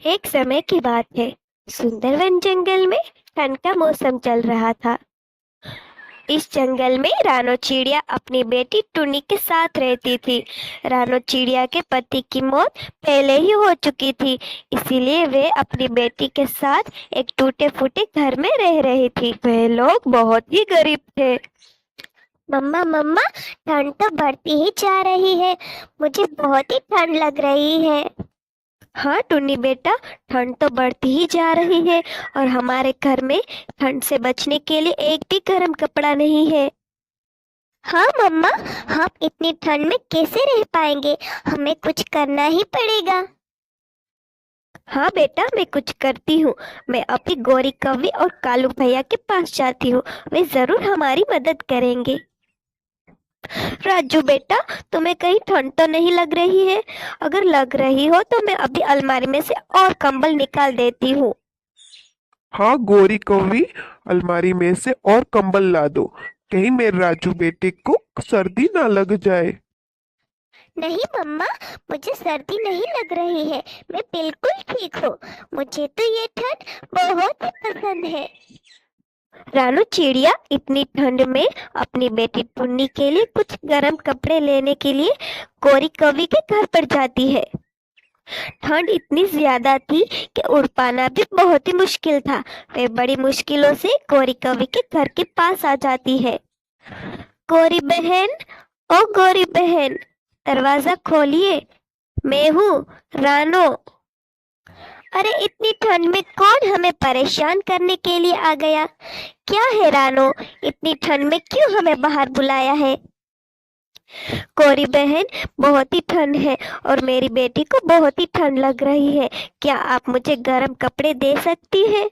एक समय की बात है। सुंदरवन जंगल में ठंड का मौसम चल रहा था। इस जंगल में रानो चिड़िया अपनी बेटी टुनी के साथ रहती थी। रानो चिड़िया के पति की मौत पहले ही हो चुकी थी, इसीलिए वे अपनी बेटी के साथ एक टूटे फूटे घर में रह रही थी। वे लोग बहुत ही गरीब थे। मम्मा मम्मा, ठंड तो बढ़ती ही जा रही है। मुझे बहुत ही ठंड लग रही है। हाँ टुन्नी बेटा, ठंड तो बढ़ती ही जा रही है और हमारे घर में ठंड से बचने के लिए एक भी गर्म कपड़ा नहीं है। हाँ मम्मा, हम इतनी ठंड में कैसे रह पाएंगे? हमें कुछ करना ही पड़ेगा। हाँ बेटा, मैं कुछ करती हूँ। मैं अभी गौरी कौवी और कालू भैया के पास जाती हूँ। वे जरूर हमारी मदद करेंगे। राजू बेटा, तुम्हें कहीं ठंड तो नहीं लग रही है? अगर लग रही हो तो मैं अभी अलमारी में से और कंबल निकाल देती हूँ। हाँ गौरी कौवी, अलमारी में से और कंबल ला दो। कहीं मेरे राजू बेटे को सर्दी ना लग जाए। नहीं मम्मा, मुझे सर्दी नहीं लग रही है। मैं बिल्कुल ठीक हूँ। मुझे तो ये ठंड बहुत ही पसंद है। रानू चिड़िया इतनी ठंड में अपनी बेटी टुन्नी के लिए कुछ गर्म कपड़े लेने के लिए गौरी कवि के घर पर जाती है। ठंड इतनी ज्यादा थी कि उड़ पाना भी बहुत ही मुश्किल था। वे बड़ी मुश्किलों से गौरी कवि के घर के पास आ जाती है। गौरी बहन, ओ गौरी बहन, दरवाजा खोलिए। मैं हूँ रानो। अरे इतनी ठंड में कौन हमें परेशान करने के लिए आ गया? क्या है रानो, इतनी ठंड में क्यों हमें बाहर बुलाया है? गौरी बहन, बहुत ही ठंड है और मेरी बेटी को बहुत ही ठंड लग रही है। क्या आप मुझे गर्म कपड़े दे सकती हैं?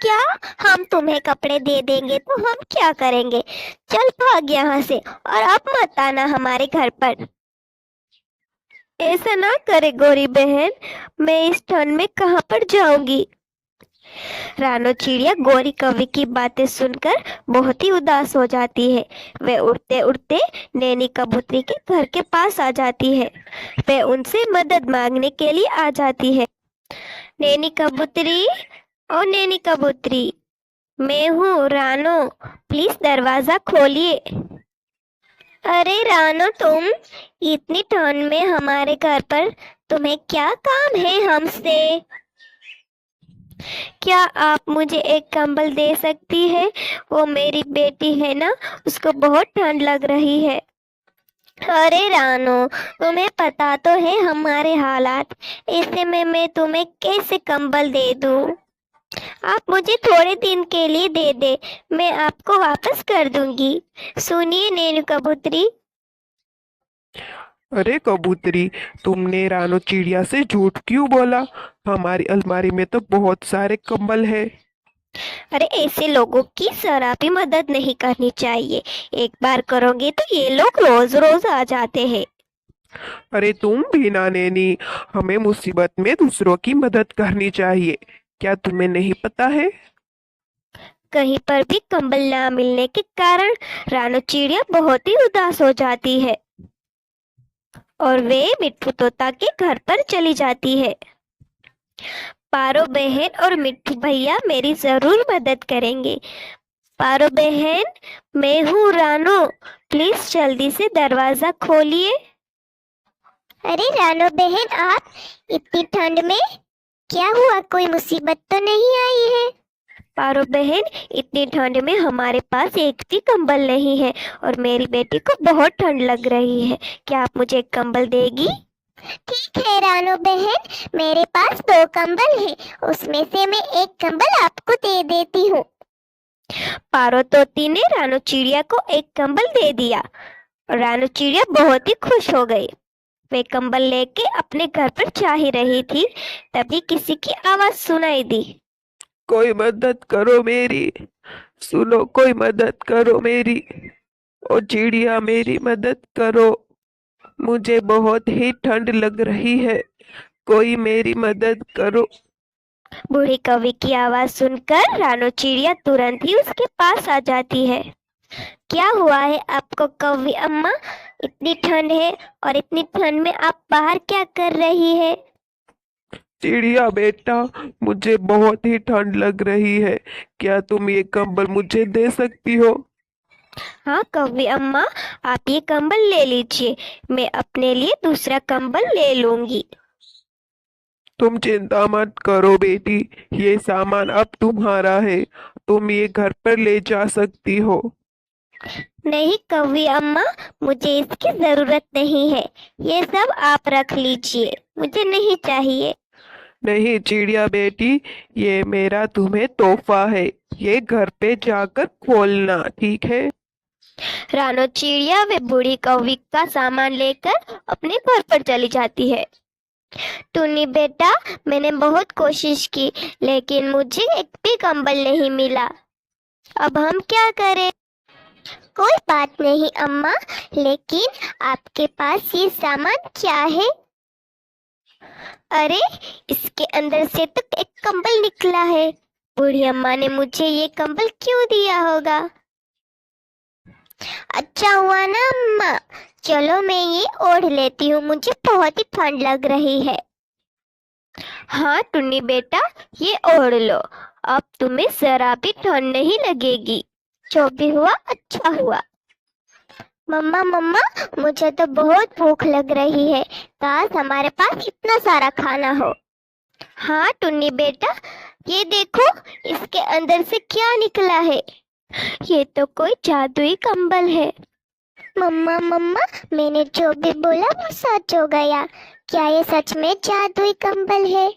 क्या? हम तुम्हें कपड़े दे देंगे तो हम क्या करेंगे? चल भाग यहाँ से और अब मत आना हमारे घर पर। ऐसा ना करे गौरी बहन, मैं इस ठंड में कहाँ पर जाऊंगी? रानो चिड़िया गौरी कवि की बातें सुनकर बहुत ही उदास हो जाती है। वे उड़ते उड़ते नैनी कबूतरी के घर के पास आ जाती है। वे उनसे मदद मांगने के लिए आ जाती है। नैनी कबूतरी, ओ नैनी कबूतरी, मैं हूँ रानो, प्लीज दरवाजा खोलिए। अरे रानो, तुम इतनी ठंड में हमारे घर पर, तुम्हें क्या काम है हमसे? क्या आप मुझे एक कंबल दे सकती है? वो मेरी बेटी है ना, उसको बहुत ठंड लग रही है। अरे रानो, तुम्हें पता तो है हमारे हालात। ऐसे में मैं तुम्हें कैसे कंबल दे दूं? आप मुझे थोड़े दिन के लिए दे दे, मैं आपको वापस कर दूंगी। सुनिए नेनू कबूतरी। अरे कबूतरी, तुमने रानो चिड़िया से झूठ क्यों बोला? हमारी अलमारी में तो बहुत सारे कंबल है। अरे ऐसे लोगों की जरा भी मदद नहीं करनी चाहिए। एक बार करोगे तो ये लोग रोज रोज आ जाते हैं। अरे तुम भी ना नैनी, हमें मुसीबत में दूसरों की मदद करनी चाहिए। क्या तुम्हें नहीं पता है? कहीं पर भी कंबल ना मिलने के कारण रानो चिड़िया बहुत ही उदास हो जाती है और वे मिट्ठू तोता के घर पर चली जाती है। पारो बहन और मिट्ठू भैया मेरी जरूर मदद करेंगे। पारो बहन, मैं हूँ रानो, प्लीज जल्दी से दरवाजा खोलिए। अरे रानो बहन, आप इतनी ठंड में क्या हुआ? कोई मुसीबत तो नहीं आई है? पारो बहन, इतनी ठंड में हमारे पास एक भी कंबल नहीं है और मेरी बेटी को बहुत ठंड लग रही है। क्या आप मुझे एक कंबल देगी? ठीक है रानो बहन, मेरे पास दो कंबल है, उसमें से मैं एक कंबल आपको दे देती हूँ। पारो तोती ने रानो चिड़िया को एक कंबल दे दिया और रानो चिड़िया बहुत ही खुश हो गई। वे कंबल लेके अपने घर पर जा ही रही थी, तभी किसी की आवाज सुनाई दी। कोई मदद करो मेरी, सुनो कोई मदद करो मेरी। ओ चिड़िया, मेरी मदद करो। मुझे बहुत ही ठंड लग रही है। कोई मेरी मदद करो। बूढ़ी कौवी की आवाज सुनकर रानो चिड़िया तुरंत ही उसके पास आ जाती है। क्या हुआ है आपको कौवी अम्मा? इतनी ठंड है और इतनी ठंड में आप बाहर क्या कर रही है? चिड़िया बेटा, मुझे बहुत ही ठंड लग रही है। क्या तुम ये कंबल मुझे दे सकती हो? हाँ कौवी अम्मा, आप ये कंबल ले लीजिए, मैं अपने लिए दूसरा कंबल ले लूंगी। तुम चिंता मत करो बेटी, ये सामान अब तुम्हारा है, तुम ये घर पर ले जा सकती हो। नहीं कौवी अम्मा, मुझे इसकी जरूरत नहीं है। ये सब आप रख लीजिए, मुझे नहीं चाहिए। नहीं चिड़िया बेटी, ये मेरा तुम्हें तोहफा है, ये घर पे जाकर खोलना, ठीक है? रानो चिड़िया वे बूढ़ी कौवी का सामान लेकर अपने घर पर चली जाती है। टुन्नी बेटा, मैंने बहुत कोशिश की, लेकिन मुझे एक भी कंबल नहीं मिला। अब हम क्या करें? कोई बात नहीं अम्मा, लेकिन आपके पास ये सामान क्या है? अरे, इसके अंदर से तो एक कंबल निकला है। बूढ़ी अम्मा ने मुझे ये कंबल क्यों दिया होगा? अच्छा हुआ ना अम्मा, चलो मैं ये ओढ़ लेती हूँ, मुझे बहुत ही ठंड लग रही है। हाँ टुन्नी बेटा, ये ओढ़ लो, अब तुम्हें जरा भी ठंड नहीं लगेगी। जो भी हुआ अच्छा हुआ। मम्मा मम्मा, मुझे तो बहुत भूख लग रही है, काश हमारे पास इतना सारा खाना हो। हाँ टुन्नी बेटा, ये देखो, इसके अंदर से क्या निकला है? ये तो कोई जादुई कंबल है। मम्मा मम्मा, मैंने जो भी बोला वो सच हो गया। क्या ये सच में जादुई कंबल है?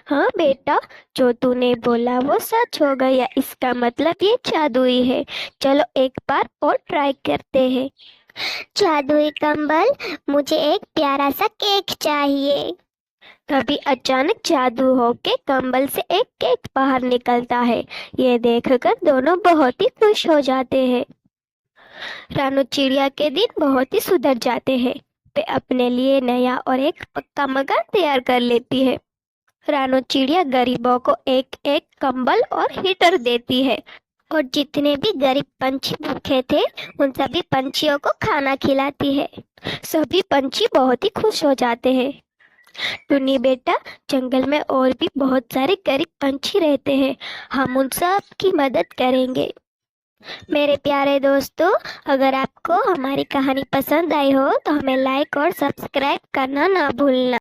हाँ बेटा, जो तूने बोला वो सच हो गया, इसका मतलब ये जादुई है। चलो एक बार और ट्राई करते हैं। जादुई कंबल, मुझे एक प्यारा सा केक चाहिए। तभी अचानक जादू होके कंबल से एक केक बाहर निकलता है। ये देखकर दोनों बहुत ही खुश हो जाते हैं। रानू चिड़िया के दिन बहुत ही सुधर जाते हैं। वे अपने लिए नया और एक पक्का मकान तैयार कर लेती है। रानू चिड़िया गरीबों को एक एक कंबल और हीटर देती है और जितने भी गरीब पंछी भूखे थे उन सभी पंछियों को खाना खिलाती है। सभी पंछी बहुत ही खुश हो जाते हैं। टुन्नी बेटा, जंगल में और भी बहुत सारे गरीब पंछी रहते हैं, हम उन सब की मदद करेंगे। मेरे प्यारे दोस्तों, अगर आपको हमारी कहानी पसंद आई हो तो हमें लाइक और सब्सक्राइब करना ना भूलना।